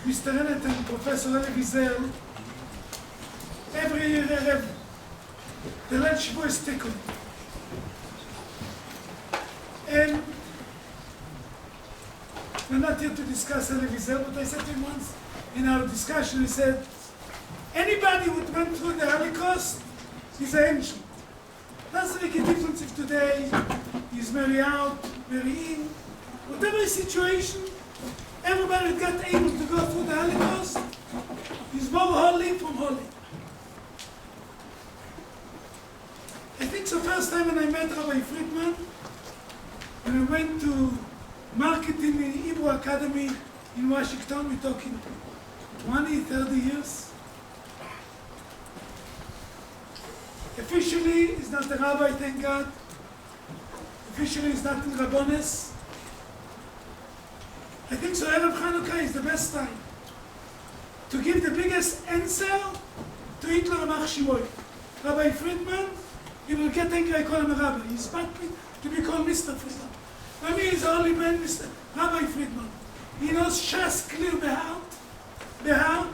Mr. Ennett and Professor Elie Wiesel, every year they have the Leil Shavuos Tikkun. And we're not here to discuss Elie Wiesel, but I said to him once in our discussion, he said, anybody who went through the Holocaust is an angel. Doesn't make a difference if today he's married out, married in, whatever situation, everybody that got able to go through the Holocaust is more holy from holy. I think the first time when I met Rav Friedman, when I went to marketing in Hebrew Academy in Washington, we're talking 20, 30 years. Officially, he's not a rabbi, thank God. Officially, he's not in Rabbonis. I think so Erev Chanukah is the best time to give the biggest answer to Hitler Amach Shimoy. Rabbi Friedman, he will get angry, I call him a rabbi. He's not to be called Mr. Friedman. For me, he's the only man, Mr. Rabbi Friedman. He knows Shas clear beheart.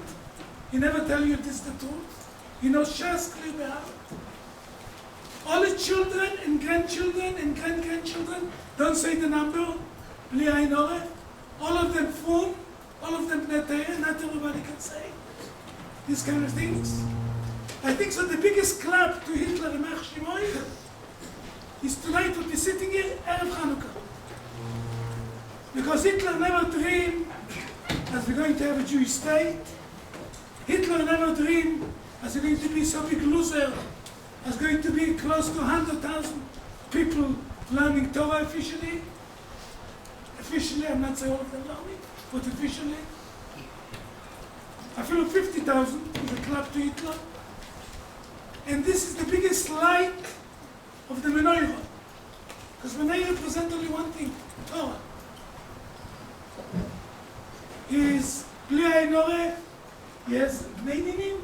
He never tell you this is the truth. He knows Shas clear beheart. All his children and grandchildren and great-grandchildren don't say the number, Bli Ayin Oreh. All of them fum, all of them Bnei, not everybody can say these kind of things. I think so the biggest clap to Hitler and Amach Shimoy is tonight we'll be sitting here, Erev Chanukah. Because Hitler never dreamed as we're going to have a Jewish state. Hitler never dreamed as we're going to be so big loser, as going to be close to 100,000 people learning Torah officially. Officially, I'm not saying all of them learning, but officially. I feel 50,000 is a clap to Hitler. And this is the biggest light of the menorah. Because menorah represents only one thing, Torah. Is Bli Ayin Oreh, yes, Bnei Ninim?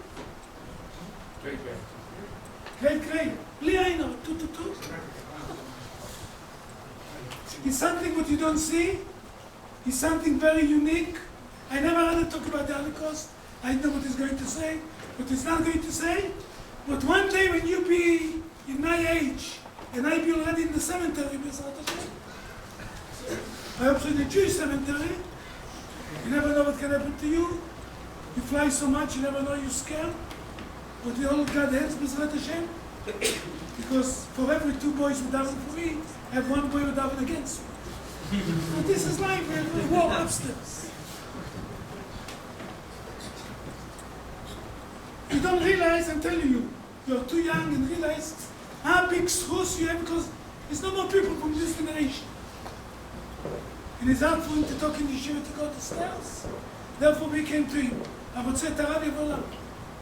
Great. Bli Ayin Oreh, 2. It's something what you don't see. It's something very unique. I never heard it talk about the Holocaust. I know what he's going to say, but he's not going to say. But one day when you be in my age, and I be already in the cemetery, I hope so in the Jewish cemetery, you never know what can happen to you. You fly so much, you never know you're scared. But we all got hands, B'ezrat Hashem. Because for every 2 boys who daven for me, I have 1 boy who daven against me. But this is life, we have a war upstairs. You don't realize, I'm telling you, you're too young and realize how big schus you have because there's no more people from this generation. And it's hard for him to talk in Yeshiva to go to stairs. Therefore we came to him. I would say, Tarav Yevolah.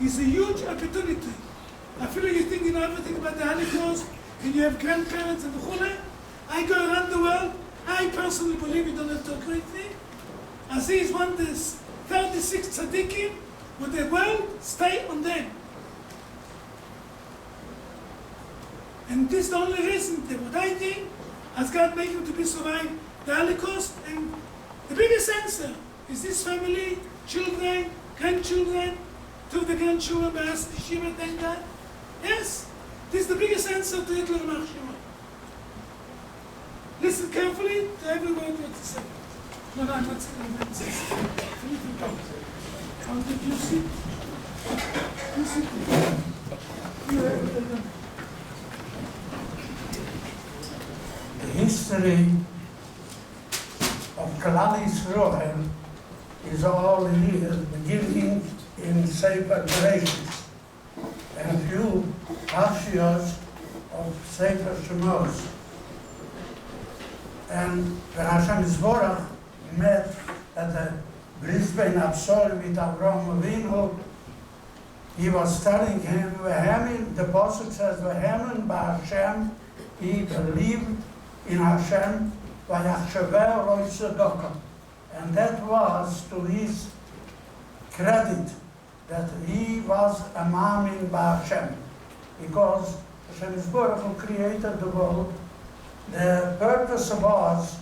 It's a huge opportunity. I feel like you think you know everything about the Holocaust and you have grandparents and v'chule. I go around the world. I personally believe you don't have to agree with me. I see it's one of the 36 tzaddikim with the world stay on them. And this is the only reason that what I think has God made him to be survived the Holocaust. And the biggest answer is this family, children, grandchildren, 2 of the grandchildren by us, Yeshivat, thank God. Yes, this is the biggest answer to Hitler and Amach Shimoy. Listen carefully to every word what he said. No, I'm not saying I'm not saying. How did you sit? You sit. You have it. The history of Klal Yisrael is all here, beginning in Sefer Bereshit and few Parshiyos of Sefer Shemos. And when Hashem Yisborach met at the Brisbane Absol with Avraham Avinu, he was telling him, the Pasuk says, Vehemen b'Hashem, he believed in Hashem, v'yachshaveh lo yitzedakah. And that was to his credit, that he was a Ma'amin b'Hashem. Because Hashem Yisborach who created the world, the purpose was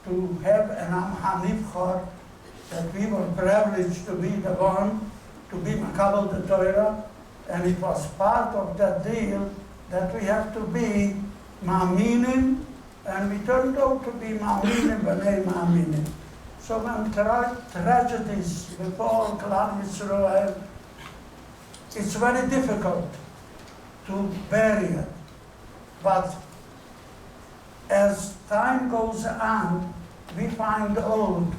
to have an Am HaNivchar, that we were privileged to be the one to be Makabel the Torah, and it was part of that deal that we have to be Ma'aminim, and we turned out to be Ma'aminim b'nei Ma'aminim. So when tragedies befall Klal Yisrael, it's very difficult to bury it. But as time goes on, we find out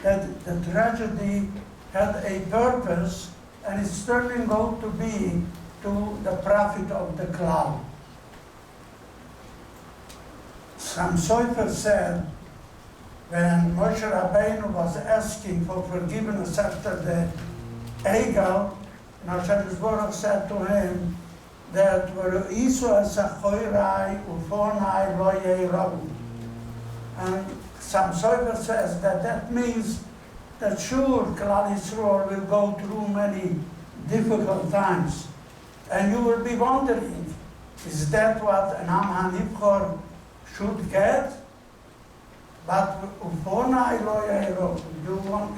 that the tragedy had a purpose, and it's turning out to be to the profit of the Klal. Sam Sofer said, when Moshe Rabbeinu was asking for forgiveness after the Egel, Hashem Baruch said to him that and Sam Sofer says that means that sure, Klal Yisrael will go through many difficult times. And you will be wondering, is that what an Am HaNibchor should get? But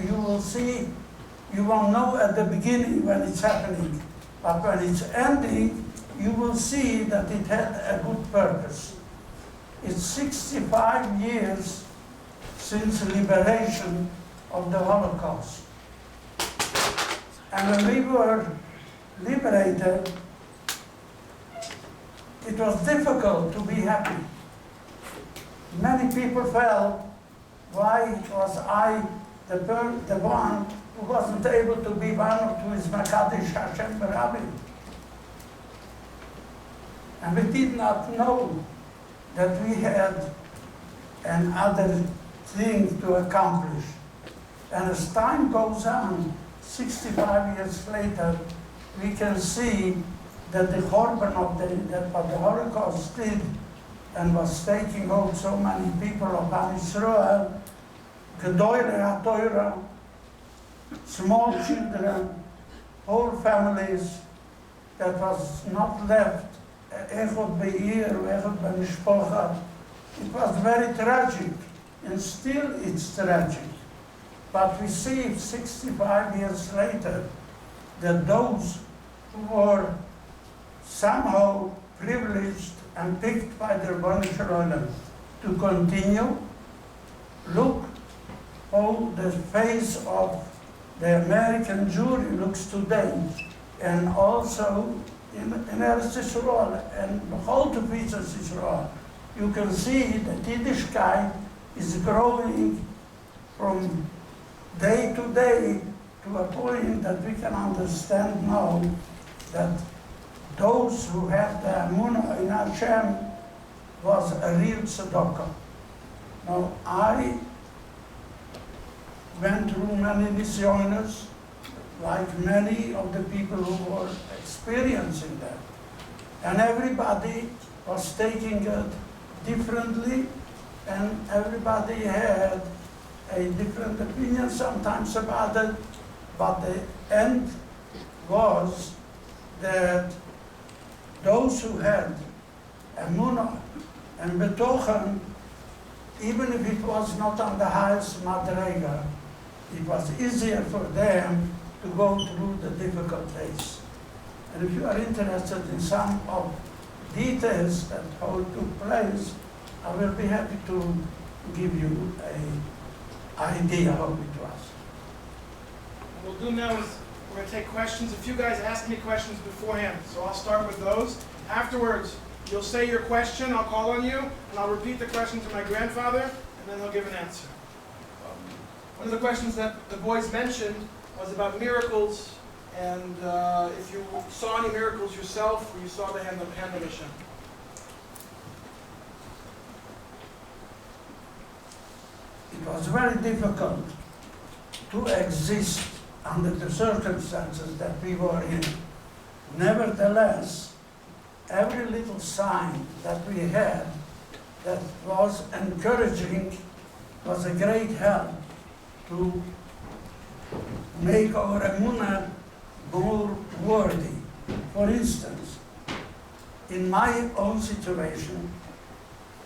you will see, you won't know at the beginning when it's happening. But when it's ending, you will see that it had a good purpose. It's 65 years since liberation of the Holocaust. And when we were liberated, it was difficult to be happy. Many people felt, why was I the one who wasn't able to be one of his Makadesh Hashem Barabim? And we did not know that we had another thing to accomplish. And as time goes on, 65 years later, we can see that the Korban of that what the Holocaust did and was taking out so many people of Am Yisrael, Gedolei HaTorah, small children, whole families, that was not left, Echod Be'ir, Echod Be'mishpocha. It was very tragic, and still it's tragic. But we see 65 years later that those who were somehow privileged and picked by the Rebbeinu Shalom to continue, look how the face of the American Jewry looks today, and also in Eretz Yisrael and the whole to pieces Israel. You can see that Yiddishkeit is growing from day to day to a point that we can understand now that those who have the Amunah in Hashem was a real tzedakah. Now, I went through many nisyonos, like many of the people who were experiencing that. And everybody was taking it differently, and everybody had a different opinion sometimes about it, but the end was that those who had emunah and betochen, even if it was not on the highest madrega, it was easier for them to go through the difficult days. And if you are interested in some of details that how it took place, I will be happy to give you an idea how it was. What we'll do now is we're going to take questions. A few guys asked me questions beforehand, so I'll start with those. Afterwards, you'll say your question, I'll call on you, and I'll repeat the question to my grandfather, and then he'll give an answer. One of the questions that the boys mentioned was about miracles, and if you saw any miracles yourself, or you saw the hand of Hashem. It was very difficult to exist under the circumstances that we were in. Nevertheless, every little sign that we had that was encouraging was a great help to make our emunah more worthy. For instance, in my own situation,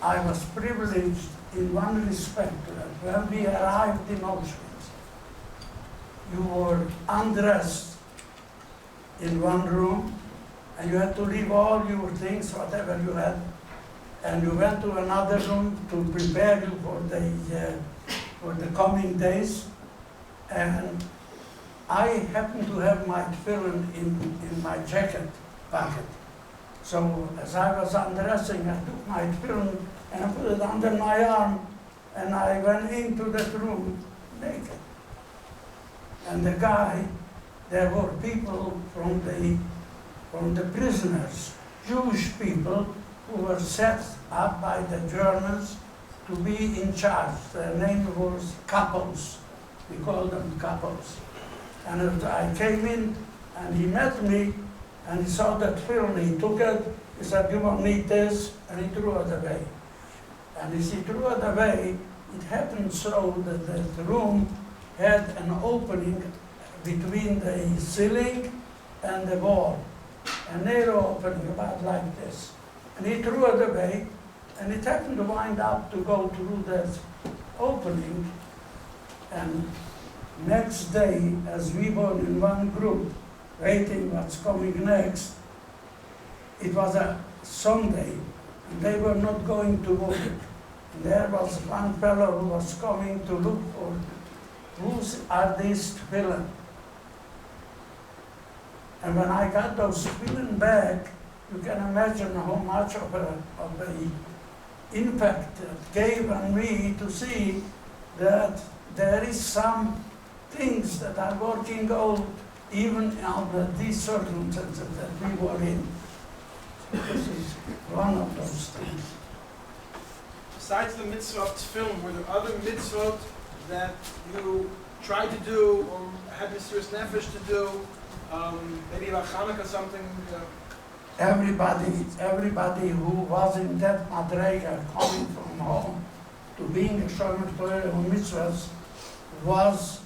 I was privileged in one respect that when we arrived in Auschwitz, you were undressed in one room, and you had to leave all your things, whatever you had, and you went to another room to prepare you for the coming days. And I happened to have my tefillin in my jacket pocket. So as I was undressing, I took my tefillin and I put it under my arm, and I went into that room naked. And the guy, there were people from the prisoners, Jewish people who were set up by the Germans to be in charge. Their name was couples. We called them couples. And I came in, and he met me, and he saw that film, he took it, he said, "You won't need this," and he threw it away. And as he threw it away, it happened so that the room had an opening between the ceiling and the wall, a narrow opening about like this. And he threw it away, and it happened to wind up to go through that opening. And next day, as we were in one group, waiting what's coming next, it was a Sunday, and they were not going to work. And there was one fellow who was coming to look for, whose are these tefillin? And when I got those tefillin back, you can imagine how much of a impact it gave on me to see that there is some things that are working out even under these circumstances that we were in. This is one of those things. Besides the mitzvah of tefillin, were there other mitzvot that you tried to do or had Mesiras Nefesh to do? Maybe about Hanukkah something? Everybody who was in that madrega coming from home to being a Shomer Torah or mitzvahs was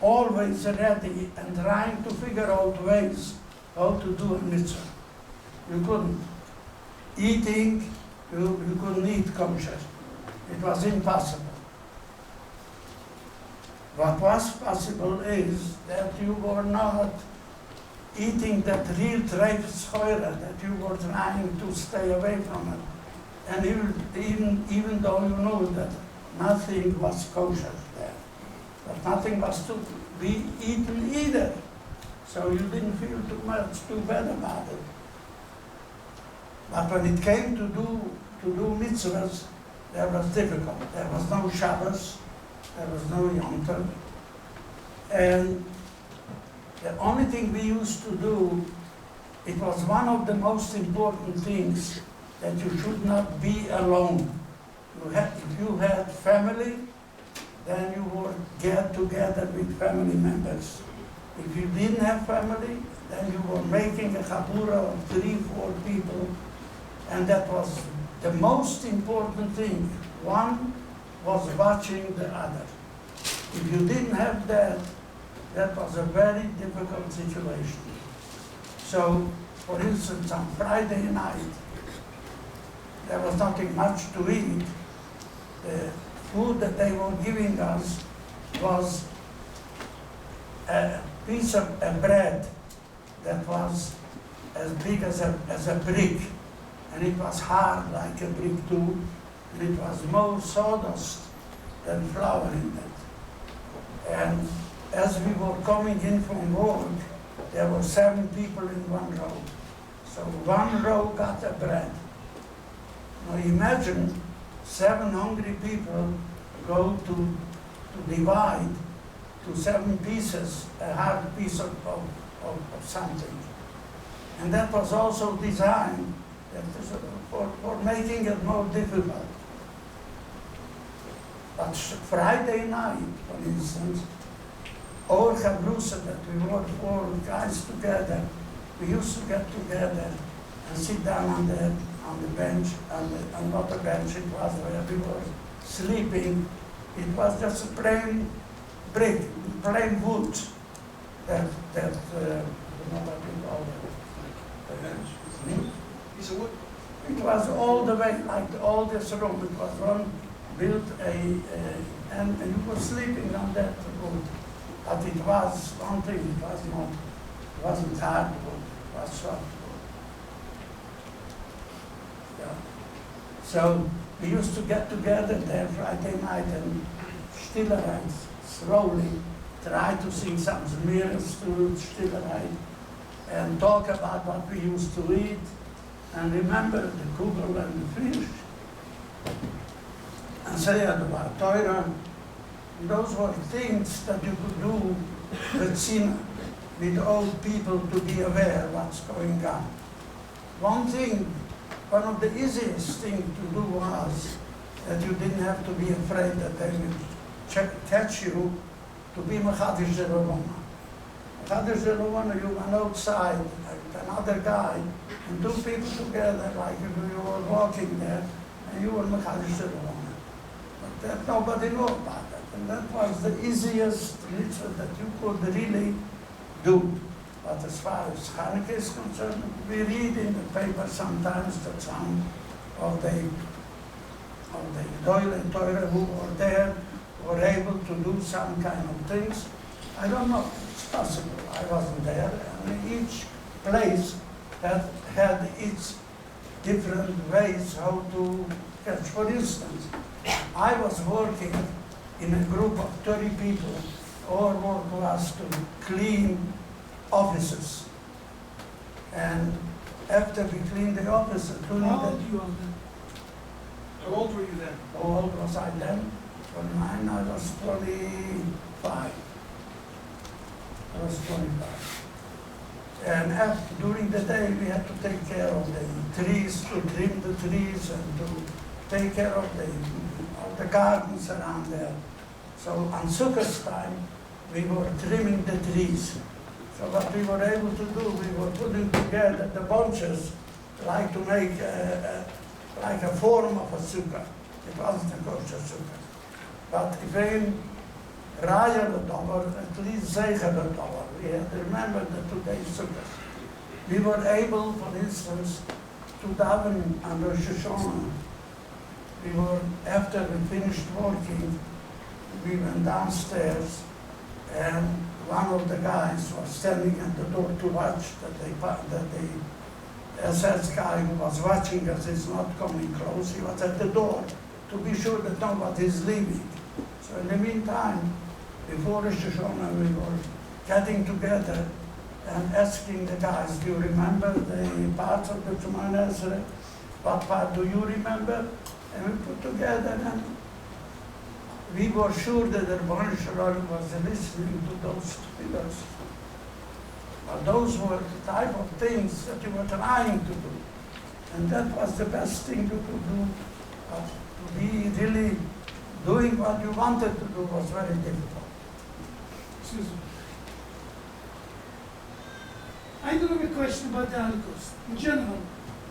always ready and trying to figure out ways how to do a mitzvah. You couldn't. Eating, you couldn't eat kosher. It was impossible. What was possible is that you were not eating that real treifes choira, that you were trying to stay away from it. And even though you know that nothing was kosher there, but nothing was to be eaten either. So you didn't feel too bad about it. But when it came to do mitzvahs, that was difficult. There was no Shabbos, there was no Yom Tov. And the only thing we used to do, it was one of the most important things, that you should not be alone. If you had family, then you would get together with family members. If you didn't have family, then you were making a chabura of 3-4 people, and that was the most important thing. One was watching the other. If you didn't have that, that was a very difficult situation. So, for instance, on Friday night, there was nothing much to eat. The food that they were giving us was a piece of bread that was as big as a brick, and it was hard like a brick too, and it was more sawdust than flour in it. And as we were coming in from work, there were 7 people in one row. So one row got a bread. Now imagine 7 hungry people go to divide to 7 pieces, a hard piece of something. And that was also designed for making it more difficult. But Friday night, for instance, our chabrusa that we were 4 guys together, we used to get together and sit down on the bench, and not a bench, it was where we were sleeping. It was just a plain brick, plain wood, that I don't know what you call it. A bench? Piece of wood? It was all the way, like all this room, it was built and he was sleeping on that wood. But it was one thing, it wasn't hard wood, it was soft wood. Yeah. So we used to get together there Friday night and Stillerheit, slowly try to sing some lyrics to Stillerheit and talk about what we used to eat and remember the kugel and the fish and say about Torah. Those were things that you could do with Sina, with old people to be aware what's going on. One of the easiest things to do was that you didn't have to be afraid that they would catch you to be Mechadish Zerovana. Mechadish Zerovana, you went outside with another guy, and two people together, like if you were walking there, and you were Mechadish Zerovana. But that nobody knew about that. And that was the easiest mitzvah that you could really do. But as far as Hanukkah is concerned, we read in the paper sometimes that some of the Doyle and Torah who were there were able to do some kind of things. I don't know, it's possible. I wasn't there. And each place had its different ways how to catch. For instance, I was working in a group of 30 people. Our work was to clean offices. And after we cleaned the offices, How old you are then? How old were you then? how old was I then? 29, I was 25. I was 25. And during the day, we had to take care of the trees, to trim the trees, and to take care of the gardens around there. So on Sukkot's time, we were trimming the trees. So what we were able to do, we were putting together the bunches, like to make like a form of a sukkah. It wasn't a kosher sukkah. But if een raaien het over, at least zeggen het over. We had to remember that today's sukkahs. We were able, for instance, to daven on Rosh Hashanah. We were, after we finished working, we went downstairs, and one of the guys was standing at the door to watch that the SS guy who was watching us is not coming close. He was at the door to be sure that nobody is leaving. So in the meantime, before Rosh Hashanah, we were getting together and asking the guys, do you remember the parts of the Shemona Esrei? What part do you remember? And we put together, and we were sure that the Rebbeinu Shalom was listening to those figures. But those were the type of things that you were trying to do. And that was the best thing you could do. But to be really doing what you wanted to do was very difficult. Excuse me. I do have a question about the Holocaust in general.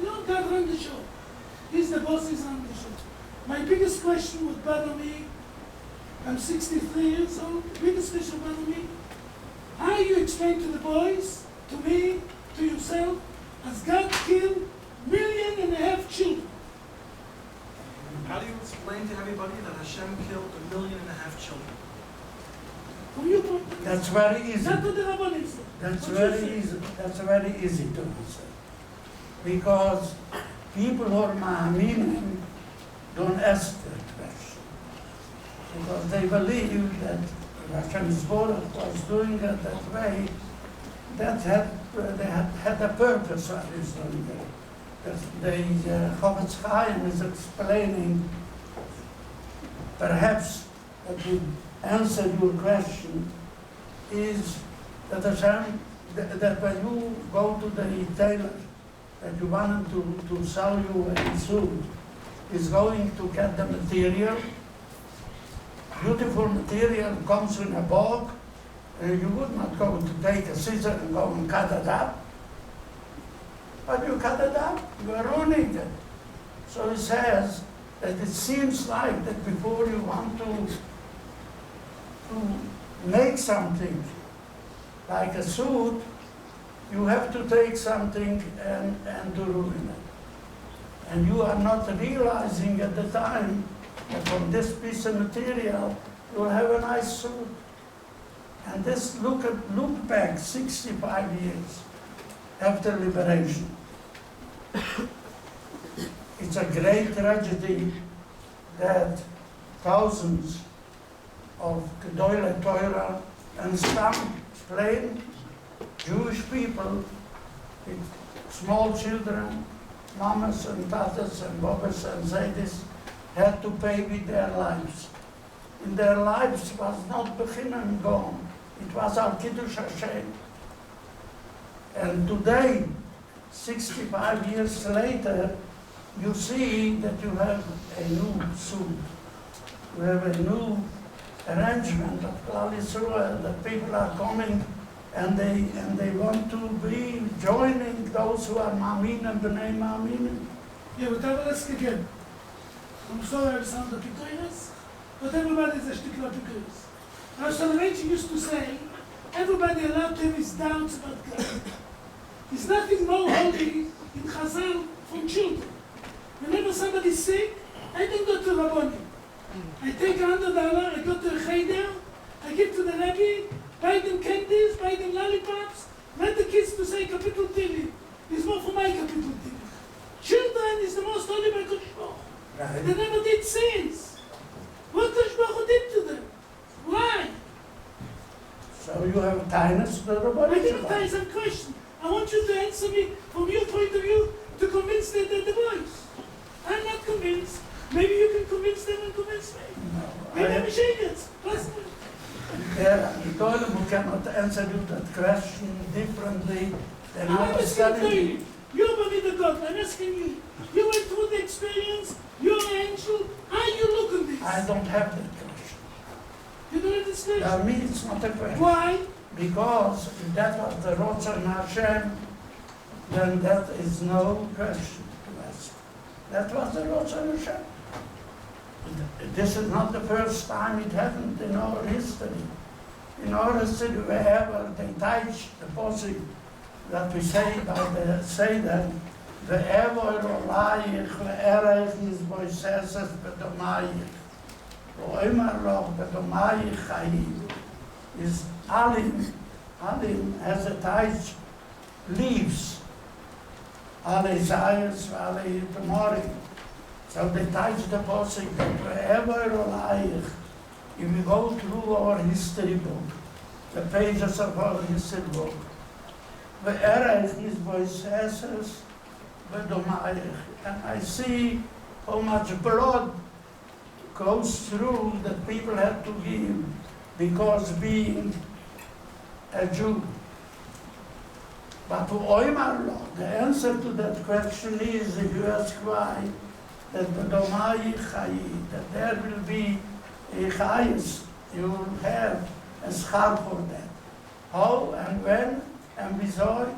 You know, God runs the show. He's the boss, he's on the show. My biggest question would bother me, I'm 63 years old, the biggest question would bother me, how you explain to the boys, to me, to yourself, as God killed 1.5 million children? How do you explain to everybody that Hashem killed 1.5 million children? From your point of view. That's very easy. Not what the Rabbanim said. That's What you very say. easy. That's very easy to answer. Because people who are Ma'aminim don't ask that question. Because they believe that Hashem's Borach was doing it that way, that they had a purpose what he's doing it. The Chofetz Chaim is explaining, perhaps that would answer your question, is that Hashem, that when you go to the tailor, that you want him to sell you a suit, is going to get the material. Beautiful material comes in a bag, and you would not go to take a scissor and go and cut it up. But you cut it up, you are ruining it. So he says that it seems like that before you want to make something like a suit, you have to take something and to ruin it. And you are not realizing at the time And from this piece of material, you'll have a nice suit. And this, look back 65 years after liberation. It's a great tragedy that thousands of Gedolei Torah and some plain Jewish people with small children, mamas and tatas and babas and zaydis, had to pay with their lives. In their lives was not beginnen gone. It was Al Kiddush Hashem. And today, 65 years later, you see that you have a new suit. You have a new arrangement of Klal Yisrael, that people are coming and they want to be joining those who are Ma'amim and B'nai Ma'amim. Yeah, but let's again. I'm sorry I sound like Pikoyas, but everybody's a shtikla Pikoyas. Now, Soloveitch used to say, everybody allowed to have his doubts about God. There's nothing more holy in Chazal from children. Whenever somebody's sick, I don't go to Rabbonim. I take $100, I go to a cheder, I give to the Rebbe, buy them candies, buy them lollipops, let the kids to say Kapitul Tili. It's more for my Kapitul Tili. Children is the most holy by Kodesh Baruch Hu. Right. They never did sins. What Kodesh Baruch Hu did to them? Why? So you have tightness to the I body. didn't ask some question. I want you to answer me from your point of view to convince them that the boys. I'm not convinced. Maybe you can convince them and convince me. Maybe I'm ashamed. The Torah who cannot answer you that question differently than you I'm asking understand. you. You're Bami the God. I'm asking you. You went through the experience. You're an angel. How you look at this? I don't have that question. You don't have this question? For me, it's not a question. Why? Because if that was the Rotzon Hashem, then that is no question to ask. That was the Rotzon Hashem. This is not the first time it happened in our history. In our history, wherever they touch the posik that we say by the Seder, Ve'evor olayich ve'erech is boiseses bedomayich, ve'omer loch bedomayich chayim, is alim has a touch, leaves, ale zayas ve'ale tomorim. So they touch the posik that wherever olayich, if we go through our history book, the pages of our history book, ve'erech is boiseses bedomayich, and I see how much blood goes through that people have to give because being a Jew. But to Oimar law, the answer to that question is, if you ask why, that bedomayich chayi, that there will be a chayis, you will have a schar for that. How and when and wieso?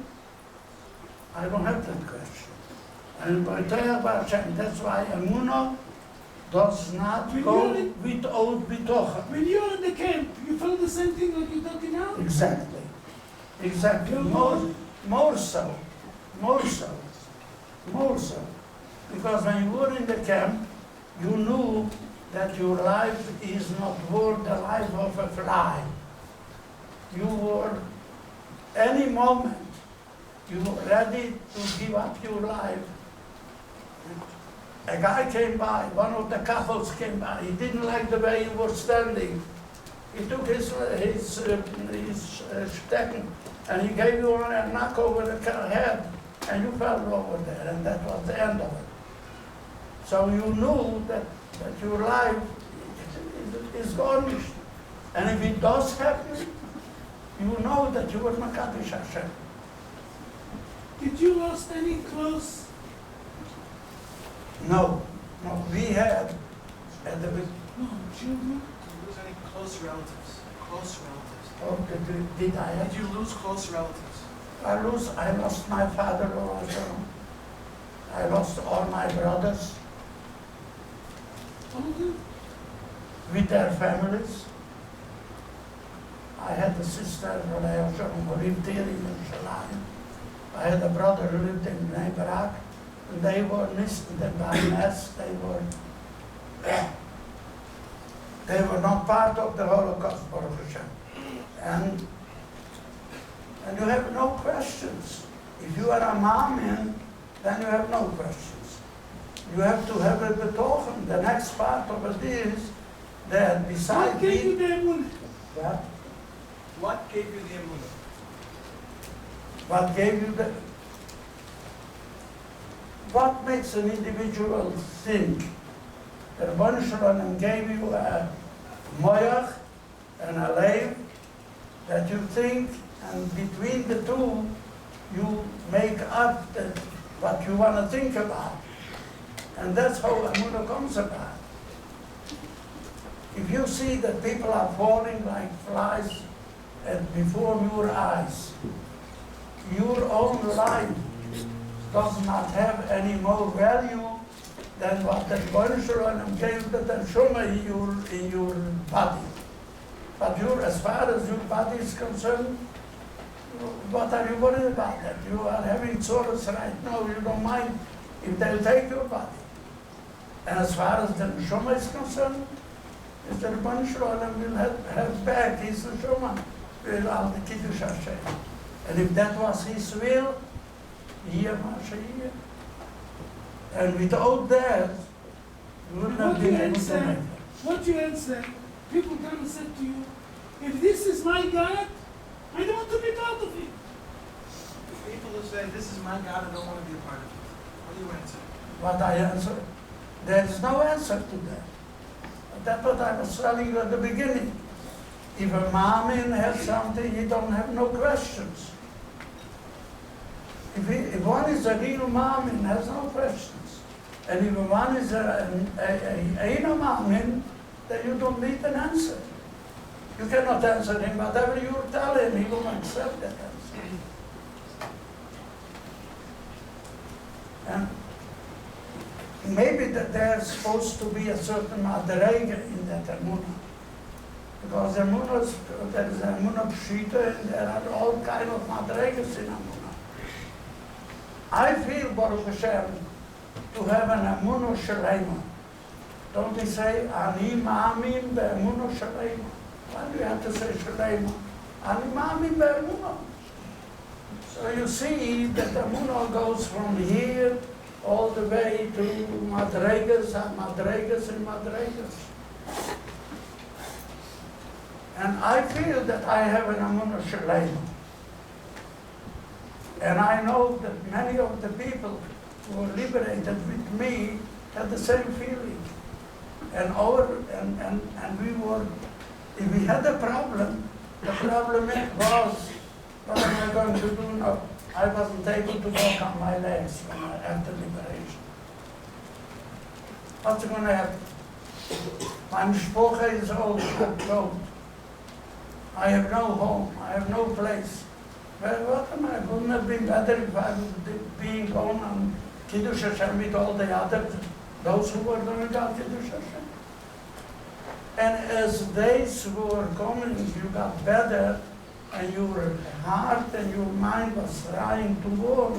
I don't have that question. And by Hashem, that's why Emunah does not go without bitocha. When you're in the camp, you felt the same thing like you're talking now? Exactly. Exactly. More so. Because when you were in the camp, you knew that your life is not worth the life of a fly. You were, any moment, you were ready to give up your life. A guy came by, one of the couples came by, he didn't like the way you were standing. He took his stecken and he gave you a knock over the head and you fell over there, and that was the end of it. So you knew that your life is garnished. And if it does happen, you know that you were Makadosh Hashem. Did you lost any clothes? No, we had at the No, children? Did you lose any close relatives? Close relatives. okay, did I have? Did you lose close relatives? I lost my father also. I lost all my brothers All of them? with their families. I had a sister who lived here in Yerushalayim. I had a brother who lived in Bnei Brak. And they were nisted by mess. They were They were not part of the Holocaust, Baruch Hashem. And you have no questions. If you are a Ma'amin, then you have no questions. You have to have a betochen. The next part of it is that besides What gave you the emunah? What? What gave you the emunah? What gave you the... What makes an individual think? The Rebbeinu Shalom gave you a moyach and a leiv that you think, and between the two, you make up what you want to think about. And that's how emunah comes about. If you see that people are falling like flies before your eyes, your own life does not have any more value than what the Rebbeinu Shalom gave the neshama in your body. But as far as your body is concerned, what are you worried about that? You are having sorrows right now, you don't mind if they'll take your body. And as far as the neshama is concerned, is the Rebbeinu Shalom will have back his neshama with all the Kiddush Hashem. And if that was his will, here, Mashiach. And without that, you would not be able to make it. What you answer, people come and say to you, if this is my God, I don't want to be part of it. People who say, this is my God, I don't want to be a part of it. What do you answer? What I answer? There is no answer to that. That's what I was telling you at the beginning. If a Ma'amin has something, he don't have no questions. If one is a real Ma'amin, has no questions. And if one is a Ma'amin, then you don't need an answer. You cannot answer him whatever you tell him, he will accept that answer. And maybe that there's supposed to be a certain madrega in that emunah. Because there is emunah pshita, and there are all kind of madregas in emunah. I feel, Baruch Hashem, to have an emunah shalema. Don't we say, ani ma'amin be'emunah shalema? Why do you have to say shalema? Ani ma'amin be'emunah. So you see that the emunah goes from here all the way to madregas and madregas and madregas. And I feel that I have an emunah shalema. And I know that many of the people who were liberated with me had the same feeling. And we were, if we had a problem, the problem was, what am I going to do now? I wasn't able to walk on my legs after liberation. What's going to happen? My mishpocha is old, I'm I have no home, I have no place. Well, what am I? Wouldn't it be better if I would be going on Kiddush Hashem with all the others, those who were going to go Kiddush Hashem? And as days were coming, you got better, and your heart and your mind was trying to work,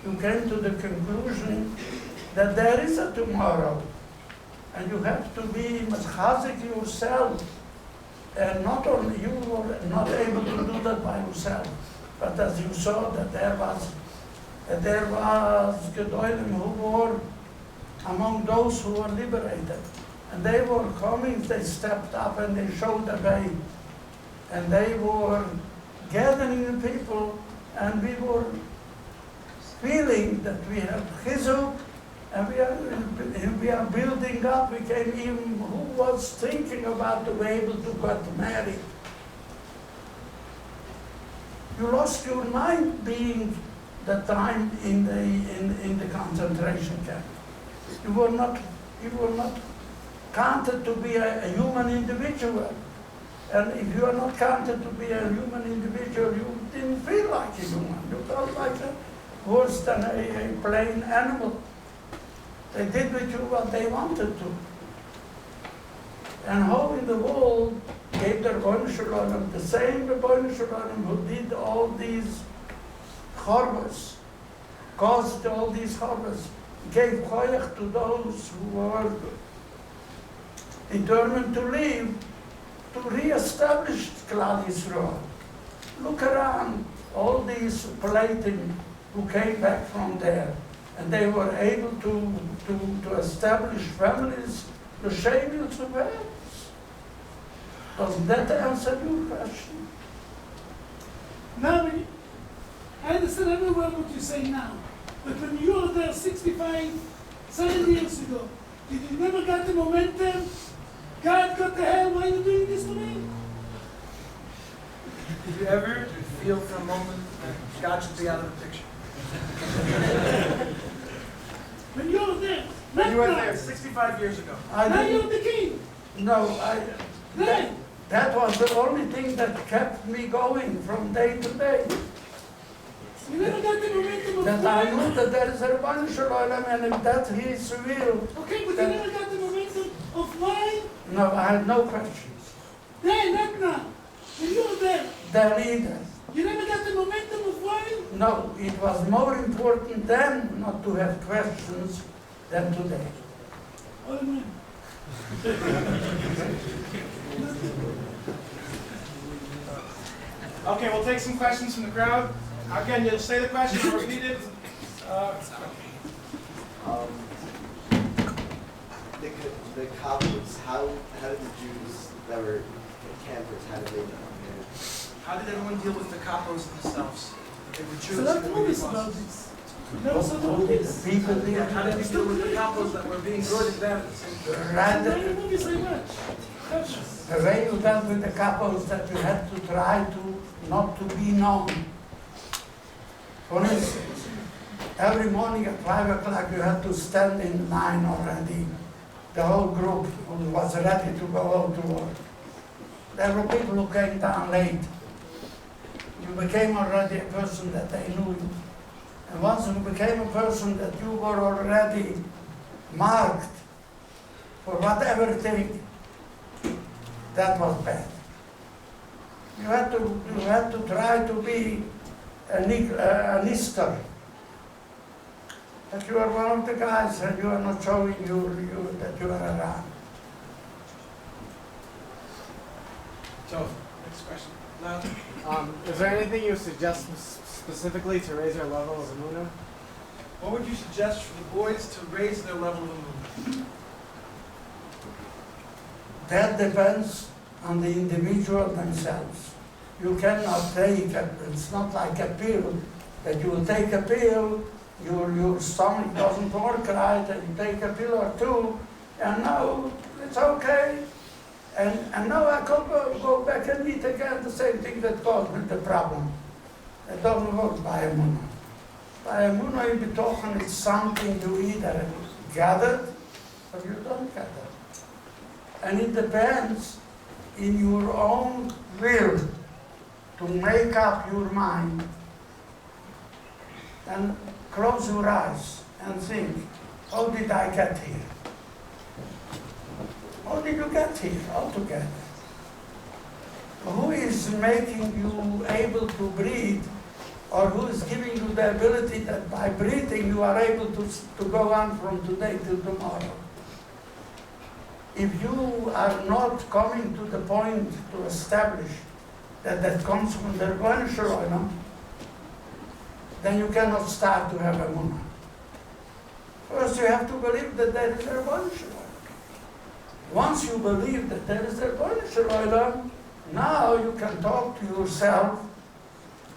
you came to the conclusion that there is a tomorrow, and you have to be machazik yourself. And not only you were not able to do that by yourself, but as you saw that there was Gedolim who were among those who were liberated. And they were coming, they stepped up and they showed the way. And they were gathering the people, and we were feeling that we have chizuk, and we are building up. We came even, who was thinking about to be able to get married? You lost your mind being the time in the concentration camp. You were not counted to be a human individual. And if you are not counted to be a human individual, you didn't feel like a human. You felt like worse than a plain animal. They did with you what they wanted to. And how in the world gave the Rebbeinu Shalom, the same Rebbeinu Shalom who did all these horrors, caused all these horrors, gave koyach to those who were determined to leave, to re-establish Klal Yisrael. Look around, all these Palatin who came back from there, and they were able to establish families, the Shemuels of Heads. Doesn't that answer your question? Now, I understand every word what you say now, but when you were there 65, 7 years ago, did you never got the momentum? God got the hell, why are you doing this to me? Did you ever feel for a moment that God should be out of the picture? When you were there, You were there 65 years ago. now you're the king. No, that was the only thing that kept me going from day to day. You never got the momentum of That I God. knew that there is a Rebbeinu Shalom, and if that's His will. Okay, but you never got the momentum of why? No, I had no questions. There, not now. When you were there, There either. you never got the momentum of why? No, it was more important then not to have questions than today. Oh, man. Okay, we'll take some questions from the crowd. Again, you'll say the question, I'll repeat it. The Kabbalists, how did the Jews that were campers, how did they know? How did everyone deal with the capos themselves? They were Jews. So let's they were movies Yeshiva. about this. Never saw the movies. People there. How did they deal with the capos that were being good and bad at the same time? How many Rather, movies I watch? Precious. the way you dealt with the couples that you had to try to not to be known. For instance, every morning at 5 o'clock you had to stand in line already. The whole group was ready to go home to work. There were people who came down late. You became already a person that they knew you. And once you became a person that you were already marked for whatever thing, that was bad. You had to try to be an Easter. That you are one of the guys and you are not showing you that you are around. So, next question. No? Is there anything you suggest specifically to raise our level of Emunah? What would you suggest for the boys to raise their level of Emunah? That depends on the individual themselves. You cannot take, it's not like a pill, that you will take a pill, your stomach doesn't work right, and you take a pill or two, and now it's okay. And now I can go back and eat again the same thing that caused me the problem. It doesn't work by Emunah. By Emunah, in Bitochen, it's something you either gathered or you don't gather. And it depends in your own will to make up your mind and close your eyes and think, how did I get here? How did you get here altogether? Who is making you able to breathe, or who is giving you the ability that by breathing you are able to go on from today till tomorrow? If you are not coming to the point to establish that comes from the Rebbeinu Shalom, then you cannot start to have Emunah. First you have to believe that there is a Rebbeinu Shalom. Once you believe that there is a Rebbeinu Shalom, now you can talk to yourself.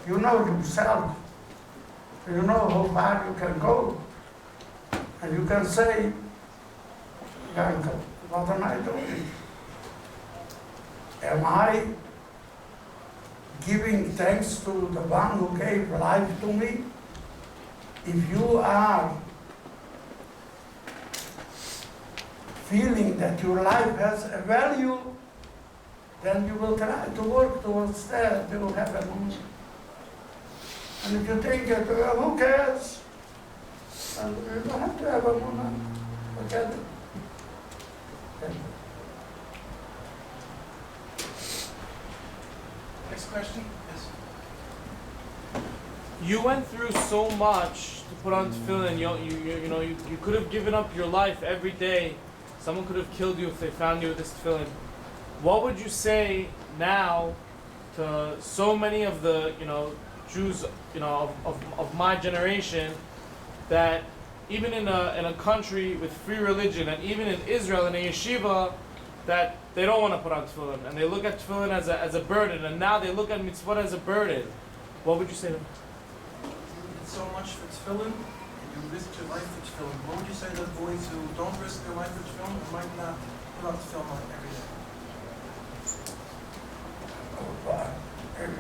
You know yourself. You know how far you can go. And you can say, Yankel, what am I doing? Am I giving thanks to the one who gave life to me? If you are feeling that your life has a value, then you will try to work towards that. You will have a moment. And if you think that, well, who cares? And you don't have to have a moment. Forget it. Next question? Yes. You went through so much to put on tefillin. You could have given up your life every day someone could have killed you if they found you with this tefillin. What would you say now to so many of the Jews of my generation that even in a country with free religion and even in Israel in a yeshiva that they don't want to put on tefillin and they look at tefillin as a burden and now they look at mitzvot as a burden? What would you say to them? You did so much for tefillin, and you risked your life for tefillin. What would you say to the boys who don't risk their life for tefillin and might not put on tefillin on every day?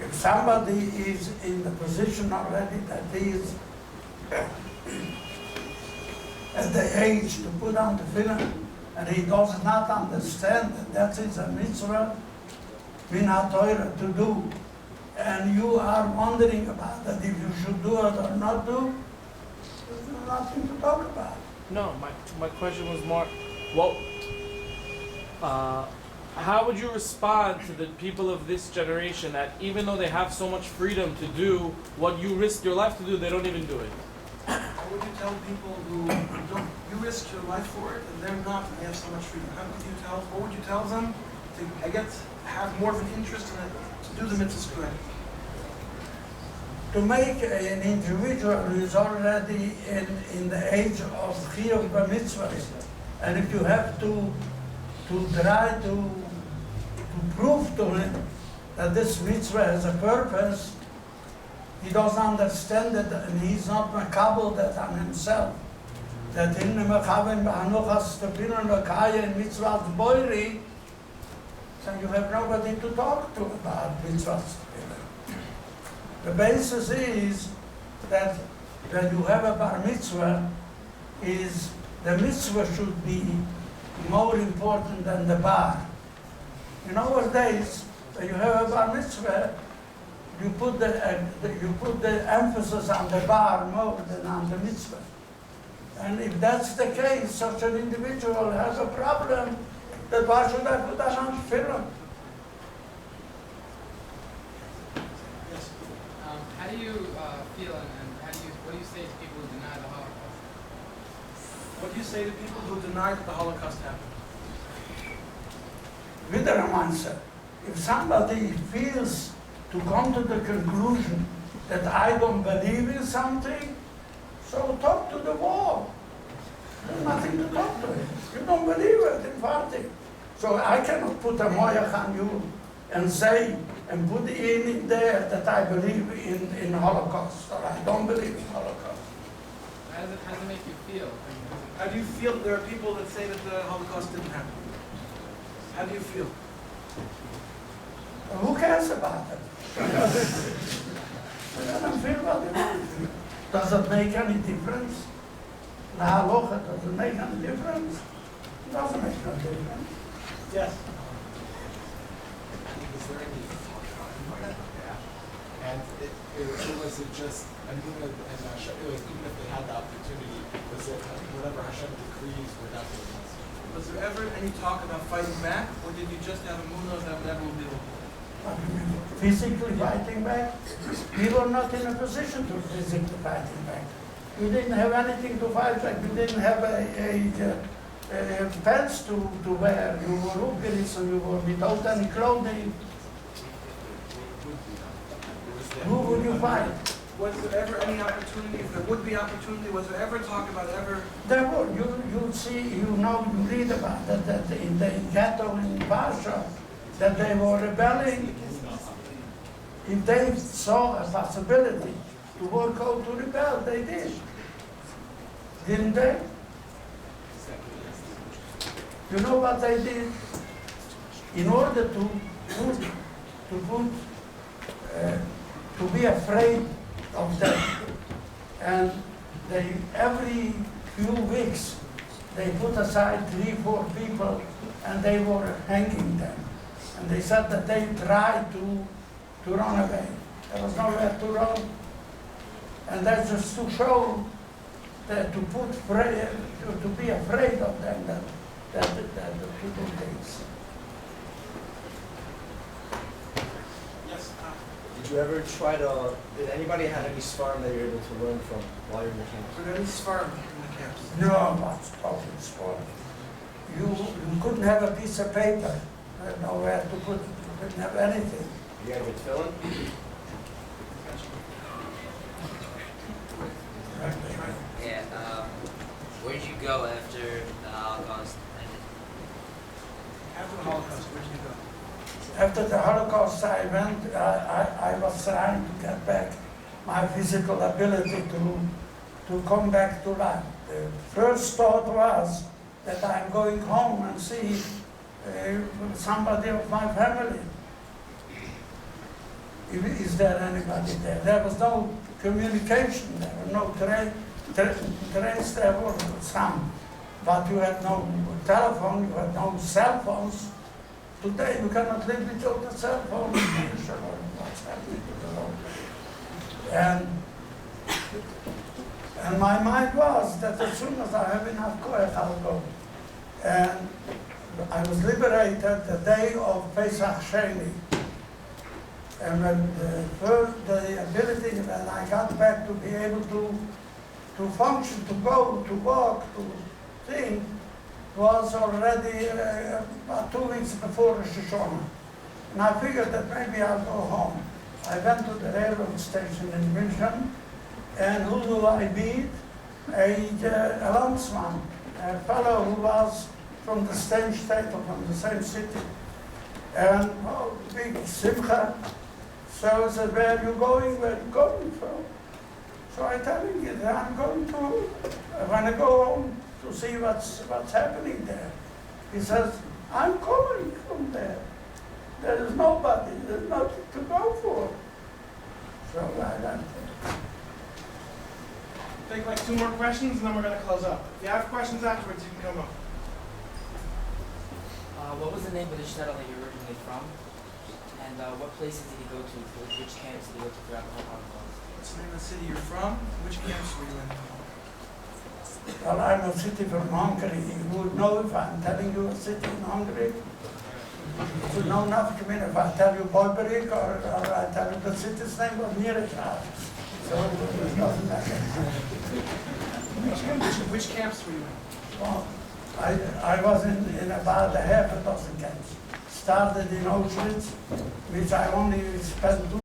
If somebody is in the position already that he is at the age to put on the film, and he does not understand that that is a mitzvah, min ha-Torah to do, and you are wondering about that if you should do it or not do, there's nothing to talk about. No, my question was more, how would you respond to the people of this generation that even though they have so much freedom to do what you risk your life to do, they don't even do it? What would you tell people who you risk your life for it and they're not, and they have so much freedom? What would you tell them to have more of an interest in it, to do the mitzvahs correctly? To make an individual who is already in the age of chiyuv b'mitzvahs, and if you have to try to prove to him that this mitzvah has a purpose, he doesn't understand it and he's not makabel that on himself. That in the mechavim b'hanuchas tefillin l'kaya in mitzvah boiri, so you have nobody to talk to about mitzvah tefillin. The basis is that when you have a bar mitzvah, is the mitzvah should be more important than the bar. In our days, when you have a bar mitzvah, you put the emphasis on the bar more than on the mitzvah. And if that's the case, such an individual has a problem, then why should I put that on film? How do you feel and what do you say to people who deny the Holocaust? What do you say to people who deny that the Holocaust happened? Answer. If somebody feels to come to the conclusion that I don't believe in something, so talk to the wall. There's nothing to talk to it. You don't believe it, in fact. So I cannot put a moyach on you and say, and put in there that I believe in Holocaust, or I don't believe in Holocaust. How does it make you feel? How do you feel that there are people that say that the Holocaust didn't happen? How do you feel? Who cares about it? I don't feel about it. Does it make any difference? The halacha, does it make any difference? It doesn't make no difference. Yes. Is there any talk about it? And was it just, and even if they had the opportunity, was it whatever Hashem decrees were not the ones? Was there ever any talk about fighting back, or did you just have a munah that never will be able to? Physically fighting back? We were not in a position to physically fighting back. We didn't have anything to fight back. We didn't have a pants to wear. You were ugeris, so you were without any clothing. Who would you fight? Was there ever any opportunity, if there would be opportunity, was there ever talk about ever? There were. You see, you read about it, that in the ghetto in Warsaw, that they were rebelling. If they saw a possibility to work out to rebel, they did. Didn't they? You know what they did? In order to be afraid of them, and they every few weeks they put aside 3-4 people and they were hanging them. And they said that they tried to run away. There was nowhere to run. And that's just to show that to be afraid of them, that the people things. Yes. Did you ever try to, did anybody have any svarim that you're able to learn from while you're in the camp? Were there any svarim in the camps? No, what's talking sport. you couldn't have a piece of paper, nowhere to put it, you couldn't have anything. You have your tefillin? Yeah, where did you go after the Holocaust ended? After the Holocaust, where did you go? After the Holocaust, I was trying to get back my physical ability to come back to life. The first thought was that I'm going home and see somebody of my family. Is there anybody there? There was no communication, there were no trains, there were some, but you had no telephone, you had no cell phones. Today you cannot live without a cell phone. You should know what's happening to the world. And my mind was that as soon as I have enough courage, I'll go. And I was liberated the day of Pesach Sheni. And when the ability, when I got back to be able to function, to go, to walk, to think, was already about 2 weeks before Rosh Hashanah. And I figured that maybe I'll go home. I went to the railroad station in München, and who do I meet? A landsman, a fellow who was from the same state or from the same city. And big simcha. So I said, where are you going? Where are you going from? So I tell him, I'm going to, I want to go home to see what's happening there. He says, I'm coming from there. There is nobody, there's nothing to go for. So I went. Take like 2 more questions and then we're going to close up. If you have questions afterwards, you can come up. What was the name of the shtetl that you're originally from? And what places did you go to? Which camps did you go to throughout the whole Holocaust? What's the name of the city you're from? Which camps were you in? Well, I'm a city from Hungary. You would know if I'm telling you a city in Hungary. You would know nothing. I mean, if I tell you Boyberik or I tell you the city's name of Mirechal. So it doesn't matter. Which camps were you in? Well, I was in about a half a dozen camps. Started in Auschwitz, which I only spent